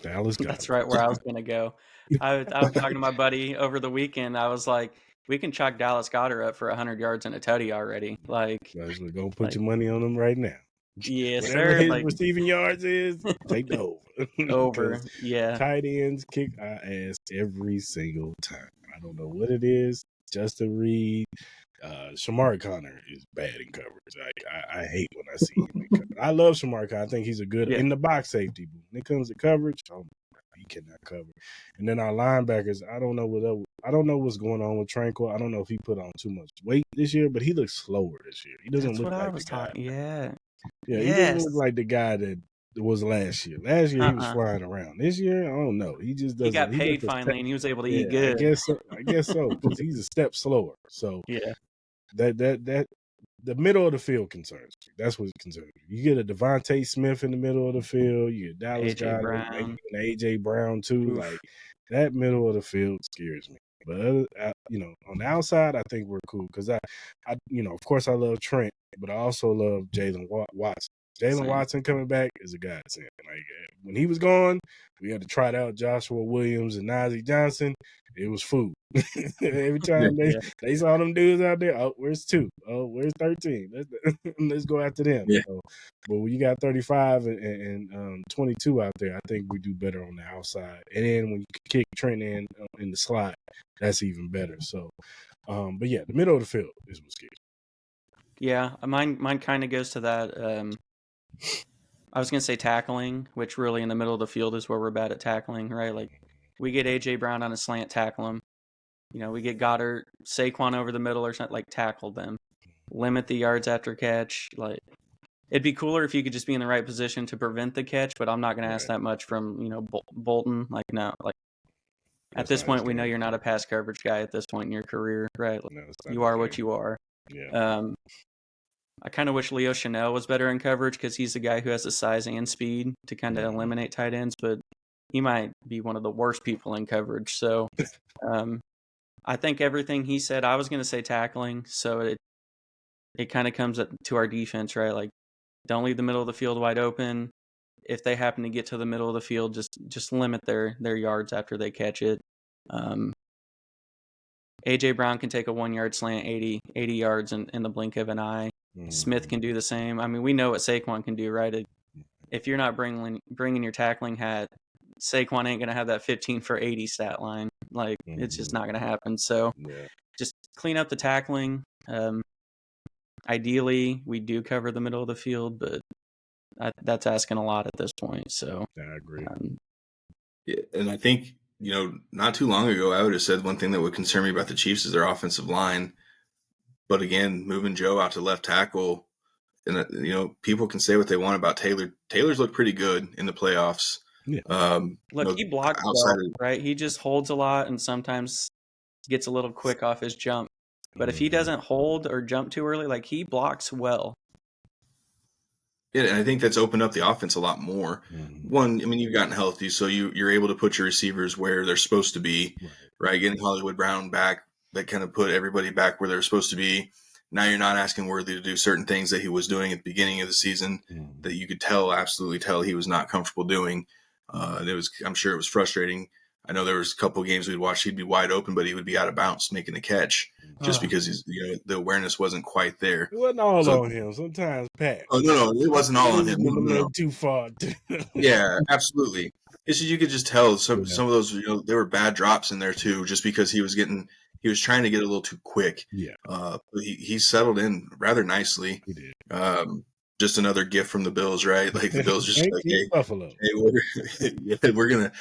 Dallas got That's right where I was going to go. I was talking to my buddy over the weekend. I was like, we can chalk Dallas Goedert up for 100 yards and a tutty already. Like, we're going to put your money on him right now. Yes, whatever sir. His receiving yards is, take the over. Over, yeah. Tight ends kick our ass every single time. I don't know what it is. Justin Reed, Shamar Connor is bad in coverage. I hate when I see him in coverage. I love Shamar Connor. I think he's a good in the box safety. But when it comes to coverage, he cannot cover. And then our linebackers, I don't know what's going on with Tranquil. I don't know if he put on too much weight this year, but he looks slower this year. He doesn't look like the guy. Yeah, he doesn't look like the guy that was last year. Last year he was flying around. This year, I don't know. He just doesn't. He got paid finally, and he was able to eat good. I guess so, because he's a step slower. So yeah, that the middle of the field concerns me. That's what concerns me. You get a Devontae Smith in the middle of the field. You get Dallas Goedert, maybe an AJ Brown too. Oof. Like that middle of the field scares me. But on the outside, I think we're cool because I of course I love Trent, but I also love Jalen Watson. Jalen Watson coming back is a godsend. Like when he was gone, we had to try out Joshua Williams and Najee Johnson. It was food. Every time they saw them dudes out there, oh, where's 2? Oh, where's 13? Let's go after them. Yeah. So, but when you got 35 and 22 out there, I think we do better on the outside. And then when you kick Trent in the slot, that's even better. So, but yeah, the middle of the field is what's scary. Yeah, mine kind of goes to that. I was going to say tackling, which really in the middle of the field is where we're bad at tackling, right? Like we get AJ Brown on a slant, tackle him. We get Goddard, Saquon over the middle or something, like tackle them. Limit the yards after catch. Like it'd be cooler if you could just be in the right position to prevent the catch, but I'm not going to ask that much from, Bolton. Like no, like at this point we know you're not a pass coverage guy at this point in your career, right? Like, you are what you are. Yeah. I kind of wish Leo Chanel was better in coverage because he's the guy who has the size and speed to kind of eliminate tight ends, but he might be one of the worst people in coverage. So I think everything he said, I was going to say tackling. So it kind of comes to our defense, right? Like don't leave the middle of the field wide open. If they happen to get to the middle of the field, just limit their yards after they catch it. AJ Brown can take a 1 yard slant 80 yards in the blink of an eye. Smith can do the same. I mean, we know what Saquon can do, right? If you're not bringing your tackling hat, Saquon ain't going to have that 15 for 80 stat line. Like, it's just not going to happen. So just clean up the tackling. Ideally, we do cover the middle of the field, but that's asking a lot at this point. So I agree. And I think, not too long ago, I would have said one thing that would concern me about the Chiefs is their offensive line. But again, moving Joe out to left tackle, and people can say what they want about Taylor. Taylor's looked pretty good in the playoffs. Yeah. Look, he blocks well, right? He just holds a lot and sometimes gets a little quick off his jump. But if he doesn't hold or jump too early, like he blocks well. Yeah, and I think that's opened up the offense a lot more. One, I mean, you've gotten healthy, so you're able to put your receivers where they're supposed to be, right? Getting Hollywood Brown back, that kind of put everybody back where they're supposed to be. Now you're not asking Worthy to do certain things that he was doing at the beginning of the season that you could absolutely tell he was not comfortable doing. I'm sure it was frustrating. I know there was a couple of games we'd watch, he'd be wide open, but he would be out of bounds making a catch just because the awareness wasn't quite there. It wasn't all on him. Sometimes Pat. Oh, no, it wasn't all on him. A little too far. Yeah, absolutely. It's just, you could just tell some of those, there were bad drops in there too, just because he was trying to get a little too quick. Yeah. But he settled in rather nicely. He did. Just another gift from the Bills, right? Like the Bills just like, hey, Buffalo. We're gonna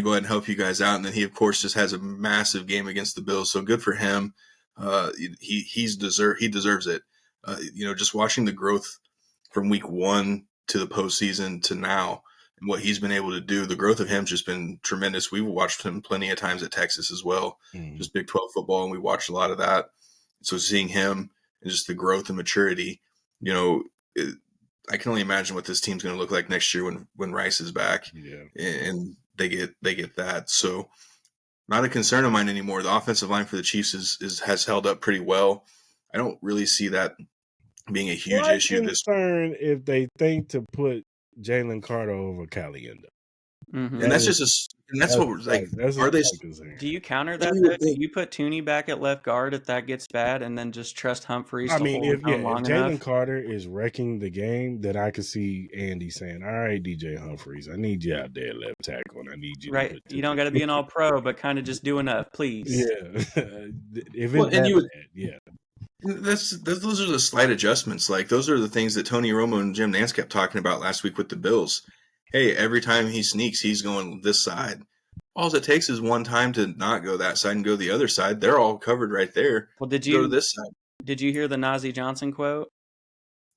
go ahead and help you guys out. And then he, of course, just has a massive game against the Bills. So good for him. He deserves it. Just watching the growth from week 1 to the postseason to now, and what he's been able to do, the growth of him's just been tremendous. We've watched him plenty of times at Texas as well, just Big 12 football, and we watched a lot of that. So seeing him and just the growth and maturity, I can only imagine what this team's going to look like next year when Rice is back, and they get that. So not a concern of mine anymore. The offensive line for the Chiefs has held up pretty well. I don't really see that being a huge issue. Concern if they think to put Jalen Carter over Caliendo. And that's what we're like. Are they? Do you counter that? Do you put Tooney back at left guard if that gets bad, and then just trust Humphreys? I mean, if Jalen Carter is wrecking the game, then I could see Andy saying, "All right, DJ Humphreys, I need you out there left tackle, and I need you." Right, you don't got to be an All-Pro, but kind of just do enough, please. Yeah, if it's those are the slight adjustments. Like those are the things that Tony Romo and Jim Nantz kept talking about last week with the Bills. Hey, every time he sneaks, he's going this side. All it takes is one time to not go that side and go the other side. They're all covered right there. Well, go to this side? Did you hear the Najee Johnson quote?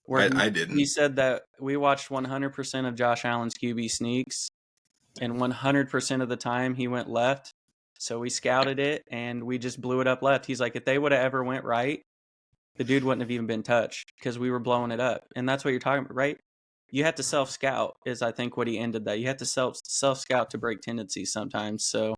I didn't. He said that we watched 100% of Josh Allen's QB sneaks, and 100% of the time he went left. So we scouted it, and we just blew it up left. He's like, if they would have ever went right, the dude wouldn't have even been touched because we were blowing it up. And that's what you're talking about, right? You have to self-scout is, I think, what he ended that. You have to self-scout to break tendencies sometimes. So,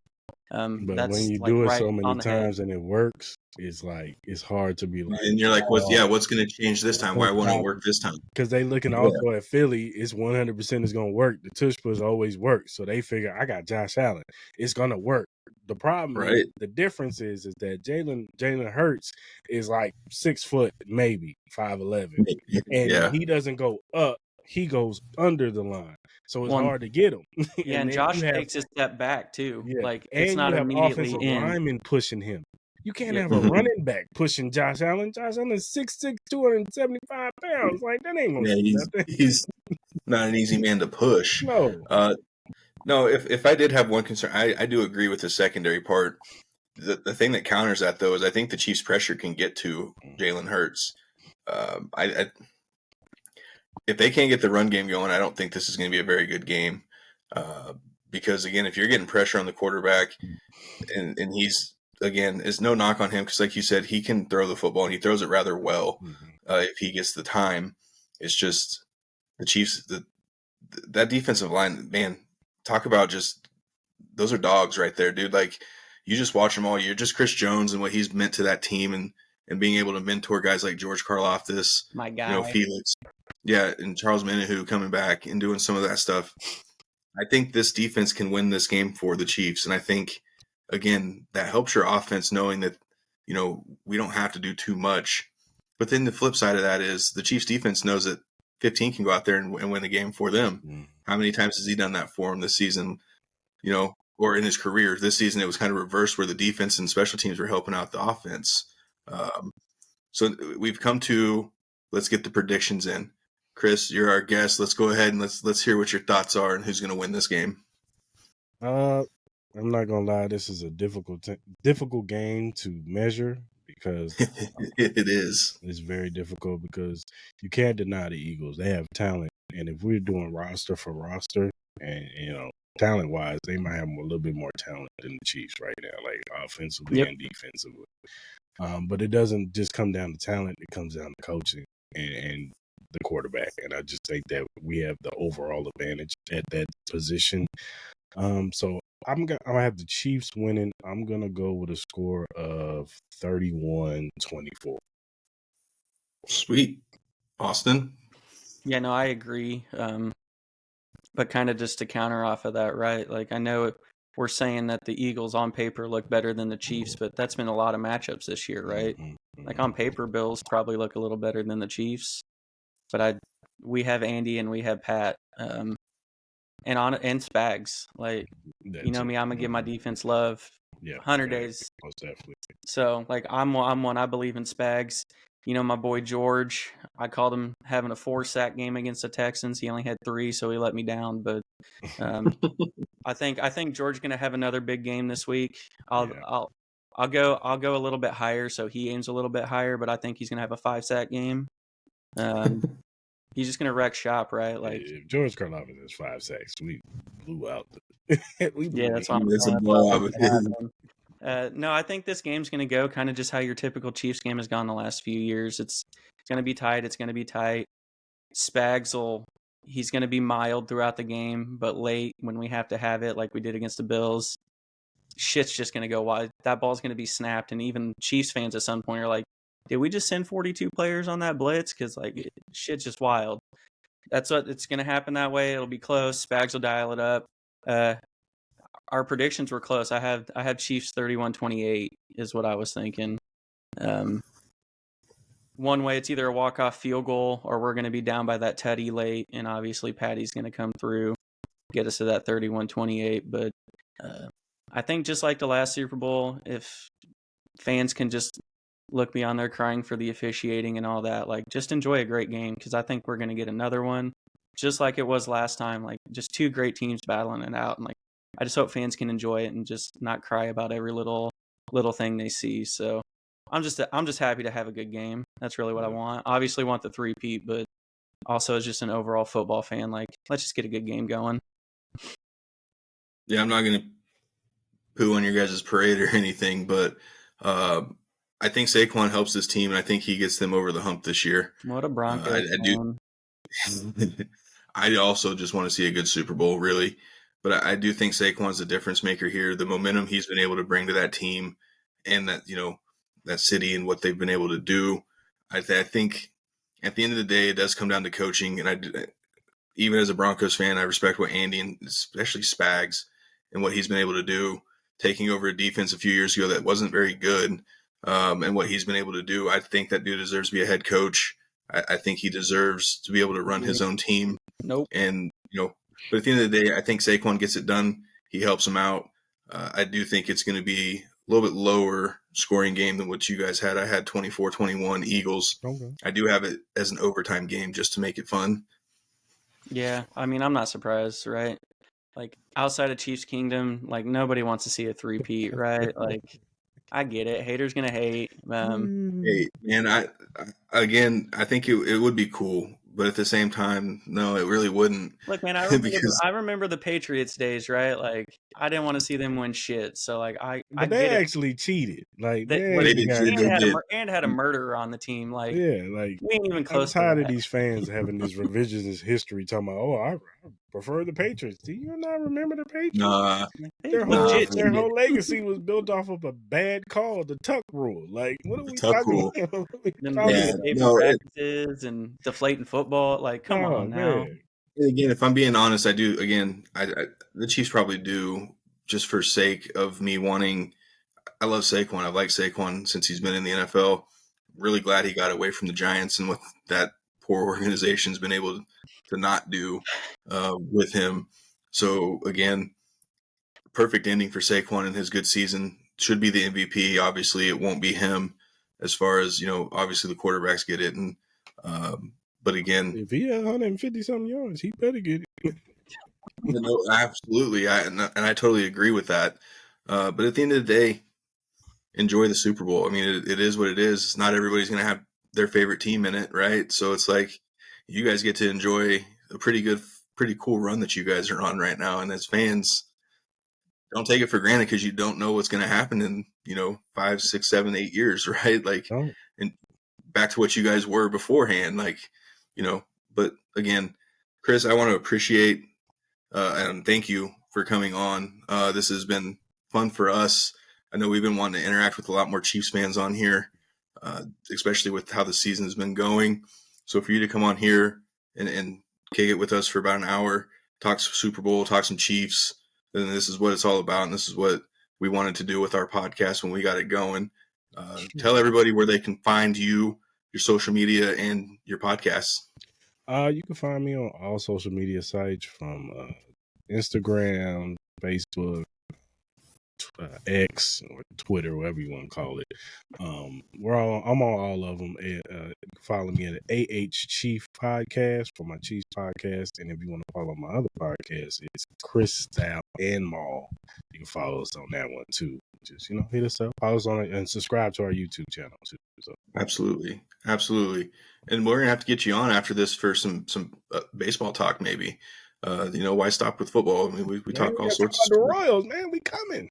but that's when you do it so many times and it works, it's like it's hard to be like. And you're like, what's going to change this time? Why won't it work this time? Because they looking also at Philly. It's 100% is going to work. The tush push always works, so they figure I got Josh Allen. It's going to work. The problem, is, the difference is that Jalen Hurts is like 6 foot, maybe 5'11", and he doesn't go up. He goes under the line, so it's hard to get him. And Josh takes a step back too. Yeah. Like and it's not you have immediately offensive in. linemen pushing him. You can't have a running back pushing Josh Allen. Josh Allen is 6'6", 275 pounds. Like that ain't gonna do nothing. He's not an easy man to push. No. No. If I did have one concern, I do agree with the secondary part. The thing that counters that though is I think the Chiefs' pressure can get to Jalen Hurts. If they can't get the run game going, I don't think this is going to be a very good game. Because, again, if you're getting pressure on the quarterback and he's, again, it's no knock on him because, like you said, he can throw the football and he throws it rather well if he gets the time. It's just the Chiefs, that defensive line, man, talk about just those are dogs right there, dude. Like, you just watch them all year. Just Chris Jones and what he's meant to that team and being able to mentor guys like George Karlaftis, my guy, Felix. Yeah, and Charles Menahu coming back and doing some of that stuff. I think this defense can win this game for the Chiefs. And I think, again, that helps your offense knowing that, we don't have to do too much. But then the flip side of that is the Chiefs defense knows that 15 can go out there and win the game for them. How many times has he done that for him this season, or in his career? This season it was kind of reversed where the defense and special teams were helping out the offense. So we've come to, let's get the predictions in. Cris, you're our guest. Let's go ahead and let's hear what your thoughts are and who's going to win this game. I'm not gonna lie. This is a difficult game to measure because it is. It's very difficult because you can't deny the Eagles. They have talent, and if we're doing roster for roster, and talent wise, they might have a little bit more talent than the Chiefs right now, like offensively and defensively. But it doesn't just come down to talent; it comes down to coaching and the quarterback. And I just think that we have the overall advantage at that position. So I'm gonna have the Chiefs winning. I'm gonna go with a score of 31-24. Sweet. Austin? Yeah, no, I agree. But kind of just to counter off of that, right? Like, I know we're saying that the Eagles on paper look better than the Chiefs, but that's been a lot of matchups this year, right? Like, on paper, Bills probably look a little better than the Chiefs, but we have Andy and we have Pat, and Spags. Like, you know me, I'm gonna give my defense love. 100 days. Most definitely. So, like, I'm one. I believe in Spags. You know, my boy George, I called him having a 4-sack game against the Texans. He only had 3, so he let me down. But I think George is going to have another big game this week. I'll go a little bit higher, so he aims a little bit higher. But I think he's going to have a 5-sack game. He's just going to wreck shop, right? Like, if George Karlaftis has 5 sacks, we blew out. That's what I'm saying. No, I think this game's going to go kind of just how your typical Chiefs game has gone the last few years. It's going to be tight. It's going to be tight. Spags he's going to be mild throughout the game, but late when we have to have it, like we did against the Bills, shit's just going to go wide. That ball's going to be snapped, and even Chiefs fans at some point are like, did we just send 42 players on that blitz? Because, like, shit's just wild. That's what it's going to happen that way. It'll be close. Spags will dial it up. Our predictions were close. I have Chiefs 31-28 is what I was thinking. One way, it's either a walk-off field goal or we're going to be down by that Teddy late, and obviously Patty's going to come through, get us to that 31-28. But I think just like the last Super Bowl, if fans can just look beyond their crying for the officiating and all that, like, just enjoy a great game, because I think we're going to get another one just like it was last time, like just two great teams battling it out. And, like, I just hope fans can enjoy it and just not cry about every little thing they see. So I'm just happy to have a good game. That's really what I want. Obviously want the three-peat, but also as just an overall football fan, like, let's just get a good game going. Yeah, I'm not going to poo on your guys' parade or anything, but I think Saquon helps this team, and I think he gets them over the hump this year. What a Broncos I do. I also just want to see a good Super Bowl, really. But I do think Saquon's the difference maker here. The momentum he's been able to bring to that team and that, that city and what they've been able to do. I think at the end of the day, it does come down to coaching. And even as a Broncos fan, I respect what Andy and especially Spags and what he's been able to do, taking over a defense a few years ago that wasn't very good, and what he's been able to do. I think that dude deserves to be a head coach. I think he deserves to be able to run his own team. Nope. And, but at the end of the day, I think Saquon gets it done. He helps him out. I do think it's going to be a little bit lower scoring game than what you guys had. I had 24-21 Eagles. Okay. I do have it as an overtime game just to make it fun. Yeah, I mean, I'm not surprised, right? Like, outside of Chiefs Kingdom, like, nobody wants to see a three-peat, right? Like, I get it. Haters gonna hate. Hey, man, I think it would be cool, but at the same time, no, it really wouldn't. Look, man, I remember the Patriots days, right? Like, I didn't want to see them win shit. So, like, but they actually cheated. Like, they had a murderer on the team. Like, yeah, like, we ain't even close. I'm tired of these fans having this revisionist history talking about, I prefer the Patriots. Do you not remember the Patriots? Nah, their whole legacy was built off of a bad call, the tuck rule. Like, what are we talking about? Practices and deflating football. Like, come on now. Again, if I'm being honest, I do. Again, the Chiefs probably do, just for sake of me wanting. I love Saquon. I've liked Saquon since he's been in the NFL. Really glad he got away from the Giants and what that poor organization's been able to not do with him. So again, perfect ending for Saquon and his good season. Should be the MVP. Obviously, it won't be him. As far as obviously the quarterbacks get it, and but again, if he had 150-something yards, he better get it. No, absolutely, and I totally agree with that. But at the end of the day, enjoy the Super Bowl. I mean, it is what it is. Not everybody's going to have their favorite team in it, right? So it's like you guys get to enjoy a pretty cool run that you guys are on right now. And as fans, don't take it for granted, because you don't know what's going to happen in 5, 6, 7, 8 years, right? Like, and back to what you guys were beforehand, like. But again, Cris, I want to appreciate and thank you for coming on. This has been fun for us. I know we've been wanting to interact with a lot more Chiefs fans on here. especially with how the season has been going. So for you to come on here and kick it with us for about an hour, talk Super Bowl, talk some Chiefs, then this is what it's all about. And this is what we wanted to do with our podcast when we got it going. Tell everybody where they can find you, your social media, and your podcasts. You can find me on all social media sites from Instagram, Facebook, X, or Twitter, whatever you want to call it. I'm on all of them. You can follow me at AH Chief Podcast for my Chiefs podcast, and if you want to follow my other podcast, it's Cris and Maul. You can follow us on that one too. Just hit us up, follow us on it, and subscribe to our YouTube channel too. So. Absolutely, and we're gonna have to get you on after this for some baseball talk, maybe. Why stop with football? I mean, we talk all sorts of stuff. The Royals, man, we coming.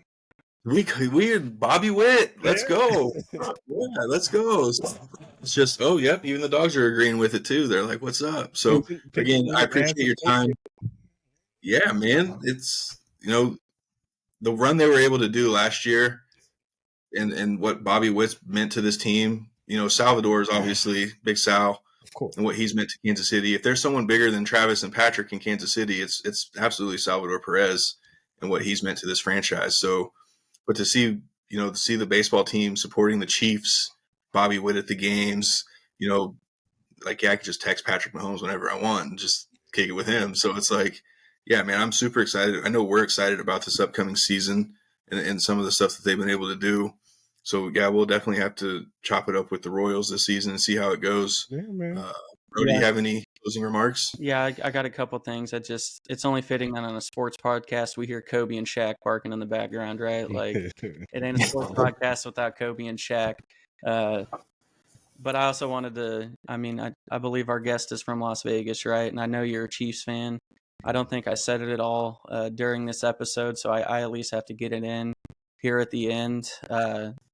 We Bobby Witt. Let's go. Yeah, let's go. It's just, even the dogs are agreeing with it too. They're like, what's up? So again, I appreciate your time. Yeah, man. It's, the run they were able to do last year and what Bobby Witt meant to this team. Salvador is obviously Big Sal, of course, and what he's meant to Kansas City. If there's someone bigger than Travis and Patrick in Kansas City, it's absolutely Salvador Perez and what he's meant to this franchise. So, but to see the baseball team supporting the Chiefs, Bobby Witt at the games, I could just text Patrick Mahomes whenever I want and just kick it with him. So it's like, yeah, man, I'm super excited. I know we're excited about this upcoming season and some of the stuff that they've been able to do. So, yeah, we'll definitely have to chop it up with the Royals this season and see how it goes. Yeah, man. Bro, do you have any closing remarks? Yeah, I got a couple things. It's only fitting that on a sports podcast we hear Kobe and Shaq barking in the background, right? Like, it ain't a sports podcast without Kobe and Shaq. But I also wanted to, I believe our guest is from Las Vegas, right? And I know you're a Chiefs fan. I don't think I said it at all during this episode, so I at least have to get it in here at the end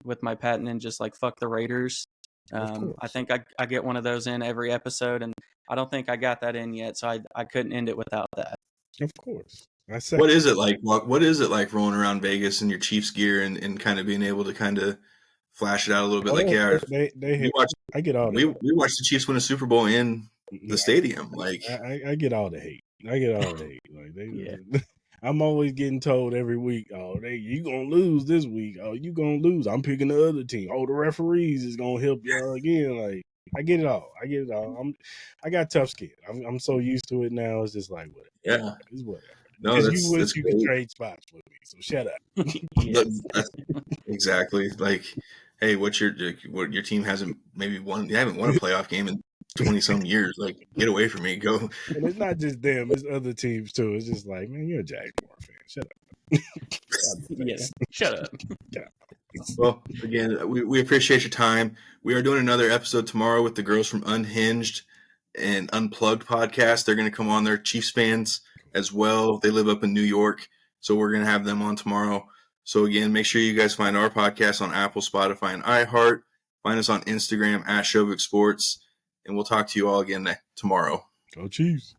with my patent and just like fuck the Raiders. I think I get one of those in every episode, and I don't think I got that in yet, so I couldn't end it without that. Of course. What is it like? What is it like rolling around Vegas in your Chiefs gear and kind of being able to kind of flash it out a little bit? I get all. We watched the Chiefs win a Super Bowl in the stadium. Like I get all the hate. Like I'm always getting told every week, you gonna lose this week. Oh, you gonna lose. I'm picking the other team. Oh, the referees is gonna help y'all again. Like I get it all. I got tough skin. I'm so used to it now. It's just like whatever. Yeah, it's whatever. No, that's you can trade spots with me. So shut up. Exactly. Like, hey, what your team hasn't maybe won? You haven't won a playoff game in 20 some years. Like, get away from me. Go. And it's not just them; it's other teams too. It's just like, man, you're a Jaguar fan. Shut up. Yes, shut up. Well, again, we appreciate your time. We are doing another episode tomorrow with the girls from Unhinged and Unplugged podcast. They're going to come on. They're Chiefs fans as well. They live up in New York, so we're going to have them on tomorrow. So again, make sure you guys find our podcast on Apple, Spotify, and iHeart. Find us on Instagram at Showbook Sports, and we'll talk to you all again tomorrow. Go Chiefs.